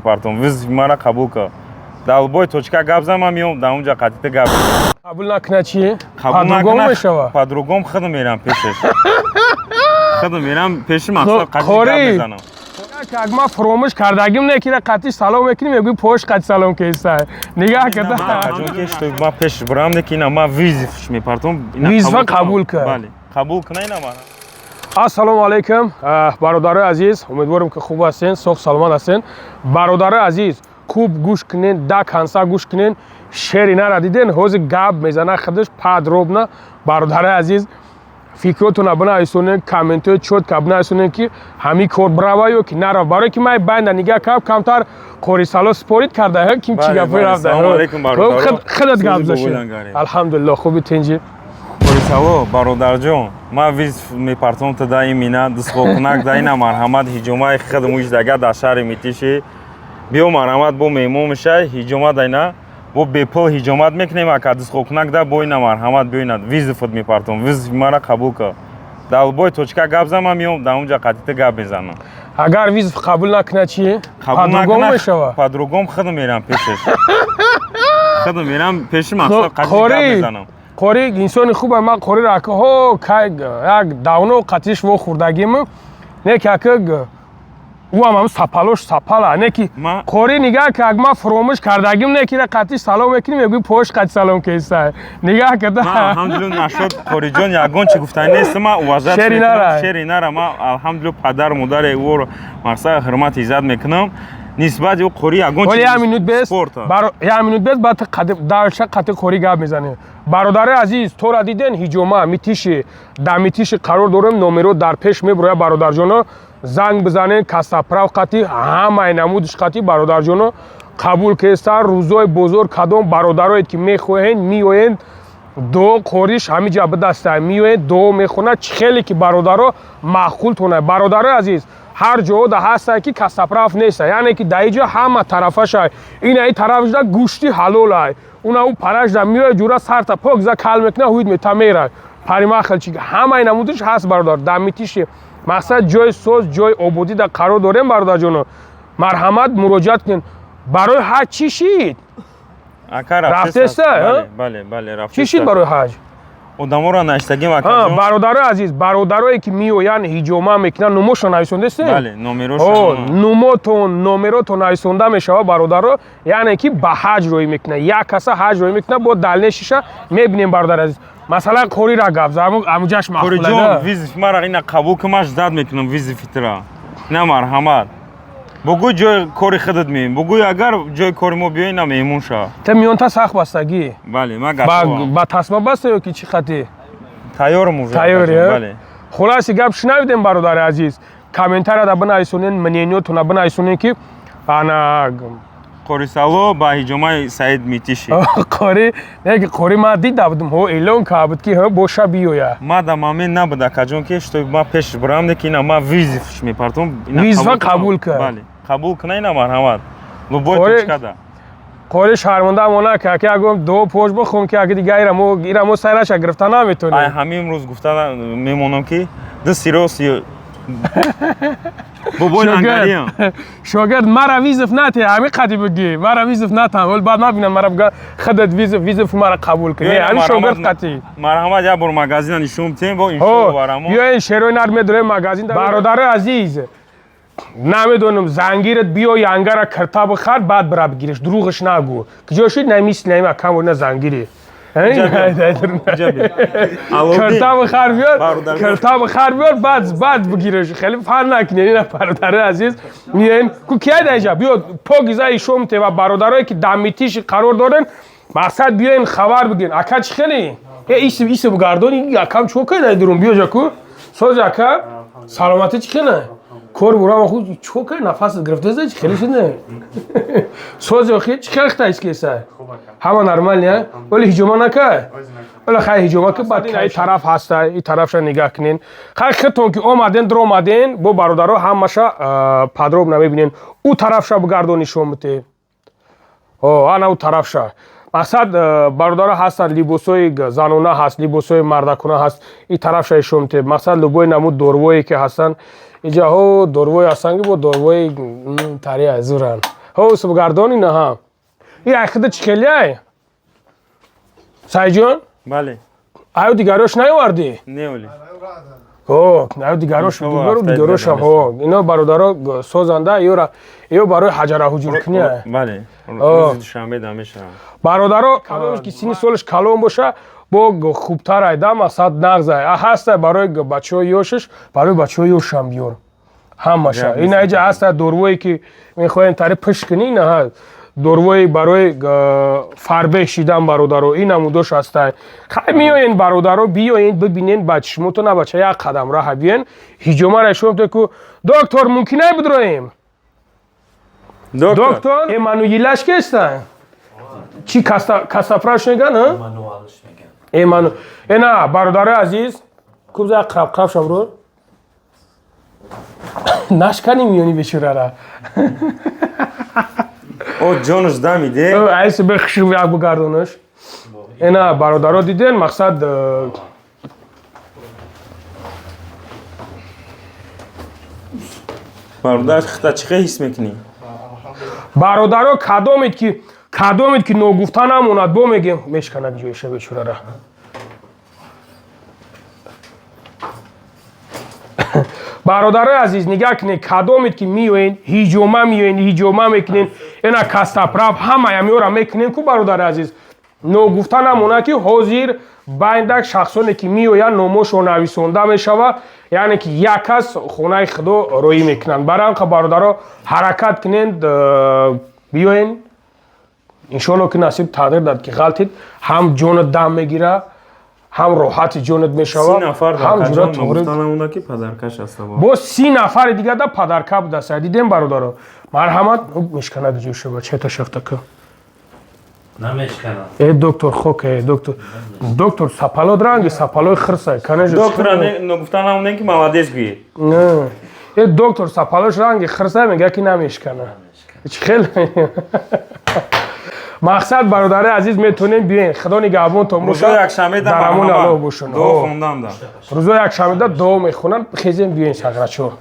мепартом. Виз мара қабул ка. Далбой точка гап зама миём, да унҷа қатита гап. Қабул накна чӣ? Қабул Падругом мешава? Падругом хид мерам пешаш. Хид мерам пеши мақсад қатита гап мезанам. Как ма фромош кардагим не кира қатиш салом мекуним мегӯи пош қати салом кеса. Нигоҳ карда. Ҷон ки што ма пеш бурам некина ма визиф мепартом. Визифа қабул ка. Бале. Қабул кунай на мана. Ассалому алайкум. Бародари азиз, умедворим ки хуб ҳастен, соғ саломат ҳастен. Бародари азиз, куб гӯш кунен, да канса гӯш кунен. Шери нара диден, ҳозир гап мезана худаш подробно. Бародари азиз, фикротуна бинависонен, комментҳои чотка бинависонен ки ҳамин кор брава ё ки нара. Барои ки ман байнда нигоҳ кардам, камтар қорисало спорит карда, ким чӣ гапи рафта. Ассалому алайкум бародаро. Худат гап зашед. Алҳамдулиллаҳ, хуби тинҷи. Қорисало бародарҷон, ма виз мепартом та да имина дусхокунак да ина марҳамат ҳиҷомаи хид муҷдага да шаҳри Митиши. Биё марҳамат бо меҳмон мешай, ҳиҷома дайна. Бо бепул ҳиҷомат мекунем ака дусхокунак да бо ина марҳамат биёна визи фуд мепартом. Виз мара қабул ка. Далбой точка гап зама миём, да унҷа қатита гап мезанам. Агар виз қабул накна чӣ? Падругом мешава? Падругом хид мерам пешаш. Хид мерам пеши мақсад қатита гап мезанам. Қори инсони хубе, ман қорира ака ҳо кай як давно қатиш во хурдагим не ки ака уам сапалош сапала не ки қори нигоҳ ки ак ман фромӯш кардагим не ки қатиш салом мекуним мегӯи пош қати салом кеса. Нигоҳ карда. Алҳамдулиллаҳ нашуд қориҷон ягон чи гуфтани нест, ман уважат мекунам. Шери нара ман алҳамдулиллаҳ падар модари ӯро мақсад ҳурмат иззат мекунам. Нисбати ӯ қори ягон чи спорта. Як минут бес баъд давша қати қори гап мезанем. Бародари азиз, тора диден ҳиҷома Митиши, дар Митиши қарор дорем, номеро дар пеш мебуроя бародарҷоно. Занг бизанен, касаправ қати, ҳамаи намудиш қати бародарҷоно қабул кеста. Рӯзои бузург кадом бародароед ки мехоҳед миёед дуо қориш ҳамиҷа бидастаед миёед дуо мехонад хеле ки бародаро маъқул тонад. Бародари азиз, ҳар ҷода ҳастад ки касаправ нест, яъне ки дар иҷо ҳама тарафаша ина и тарафда гӯшти ҳалолай, уна ӯ парашда миёед ҷура сарта пок за кал мекунад ҳуид метамера паримахал чи ҳамаи намудиш ҳаст бародар. Дар Митиши мақсад ҷои соз, ҷои ободӣ дар қарор дорем бародарҷоно. Марҳамат муроҷиат кунед. Барои ҳаҷ чӣ шид? Рафтеста? Бале, бале, рафтеста. Чӣ шид барои ҳаҷ? Одаморо наштагим акаҷон. Бародари азиз, бародарое ки миёян ҳиҷома мекунанд, номошон нависондастед? Бале, номерошон. Номотон, номеротон нависонда мешава бародаро, яъне ки ба ҳаҷ роӣ мекунад. Як каса ҳаҷ роӣ мекунад, бо далнешиша мебинем бародари азиз. Масалан қорира гап зам амуҷаш махулада. Қориҷон, визи мара ина қабул ки маш зад мекунам визи фитра. На марҳамат. Бугӯй ҷои кори худат меем. Бугӯй агар ҷои кори мо биёй на меҳмон шава. Та миёнта сахт бастагӣ? Бале, ман гашовам. Ба тасма баста ё ки чӣ хати? Тайёрам уже. Тайёре? Бале. Хулоси гап шунавидем бародари азиз. Комментарияда бинависонен, мнениётона бинависонен ки ана Қорисало ба ҳиҷомаи Саид Митиши. Қори, не ки қори ман дида будам, ҳо эълон карда буд ки боша биёя. Ман дар момент набуд акаҷон ки што ман пеш бурам не ки ина ман визиф мепартом. Визифа қабул кард. Бале. Қабул кунай на марҳамат. Лубой точкада. Қори шармонда мона ки аки агом дуо пош бихом ки аки дига ирамо сайраша гирифта наметонем. Ай ҳамин рӯз гуфта мемонам ки ду сирос бобои нангариям. Шогирд мара визиф нате, ҳамин қади биги. Мара визиф натам, вол баъд мабинам мара бигӯяд худат визиф мара қабул кунӣ. Ҳамин шогирд қати. Марҳамат як бор магазина нишон битем бо иншоалло барамо. Биёин шерои нар медорем магазин. Бародари азиз, намедонам зангират биё янгара кирта бихар баъд бира бигириш. Дурӯғаш нагӯ. Киҷо шуд намис нама кам на зангири. Кирта бихар биёр, кирта бихар биёр баъд бигириш. Хеле фан накунед ина бародари азиз. Миёин ку кия даҷа биё погиза ишом те ва бародарое ки дар Митиши қарор дорен, мақсад биёин хабар бигирен. Ака чӣ хеле? Исм гардони акам чӯ кайда дурум биё ҷаку? Соз ака, саломатӣ чӣ хеле? کار برام خود چوکه نفس گرفته زد خیلی شده سوز خیلی چه خیلی است که سر همه نرمال نه ولی هجوم نکه ولی خیلی هجوم که بعد این طرف هست این طرفش نگاه کنین خیلی خیلی که آمدن در آمدن با برادرها همشا پدروب نمیبینین او طرفش بگردونی شومته آنا او طرفش مقصد برادرها هستن لیبوسای زنونه هست لیبوسای مردکونه هست این طرفش شومته مقصد لبوی نمود دورویی که هستن اینجا ها دوروی هستن که با دوروی تری ازورن حوس بگردانی نه ها این اخده چی خیلیه سعی جان بله آیا دیگراش نیاوردی نیولی اوه نه دیگراش دیگراش هم اینا برادرها سازنده ایو برای حجر حجور کنیه بله روز شنبه دم میشم برادرها کدومش که سینی سالش کلام باشه با خوبتر ایده مقصد نغزه هست برای بچه‌های یوشش برای بچه‌های یوش هم بیار همشه این اینجا هست دورویی که میخواین تری پش کنی نه دوروی برای فربه شیدن برادرها این هموداش هست خیلی میاین برادرها بیاین ببینین بچه تو نه بچه یک قدم راه بیاین هیجومه را شما که دکتر ممکنه بدرویم دکتر ایمانویلش که هستن چی کسافراش میگن ها؟ ایمانو اینا برادر عزیز خوب زای قرب شم نشکنی میونی بشوره را او جانش دمیده ایسه بخشو یک بگردونش اینا برادرها دیدن مقصد برادر خطا چی حس میکنی؟ برادرها کدومید که نگفتن هموند با میگیم میشکنه جویشه بشوره را برادرای عزیز نگاه کنید کدومید که میوین هیجومه میکنین اینا کستپراب همه همیورا میکنین که برادر عزیز نو گفتن همونه که حاضر بایندک شخصانی که میوین نوموش و نویسونده میشوه یعنی که یک کس خونه خدا روی میکنن برای که برادرها حرکت کنین بیوین انشالله که نصیب تقدیر داد که غلطید هم جونت دم میگیره هم راحت جونت میشوه هم جورا نگفتن که پدرکش هست با 30 نفر دیگه دا پدرکه بوده سر دیدیم برادرها مرحمت میشکنه جو شو چه تا شفته که نمیشکنه ای دکتر خوکه دکتر سپالو درنگی سپالو خرسه کنه دکتر نگفتن همونه که مولدش بیه نه ای دکتر سپالوش رنگی خرسه میگه که نمیشکنه خیلی مقصد برادر عزیز میتونین بیاین خدا نگهبان تو روزا یک شنبه درمون الله باشون دو خوندم روزا یک شنبه دو میخونن خیزین بیاین شغرچو